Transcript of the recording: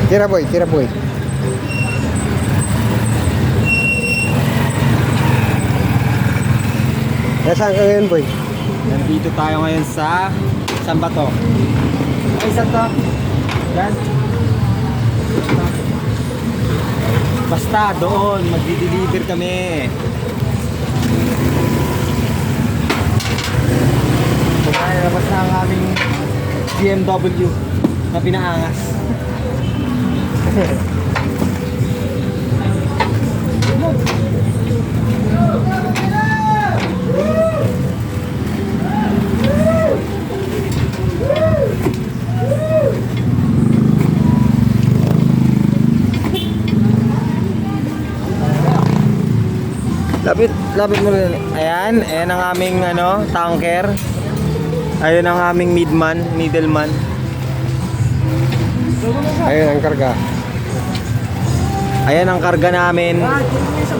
Tira boy, tira boy. Nasaan ka ngayon boy? Nandito tayo ngayon sa... Saan ba to? Ay, saan to? Yan. Basta doon, magdi-deliver kami. Labas na ang aming BMW na pinaangas. Lapit mo rin. Ayan, ayan ang aming tanker. Ayun ang aming middleman. Ayun ang karga. Ayan ang karga namin.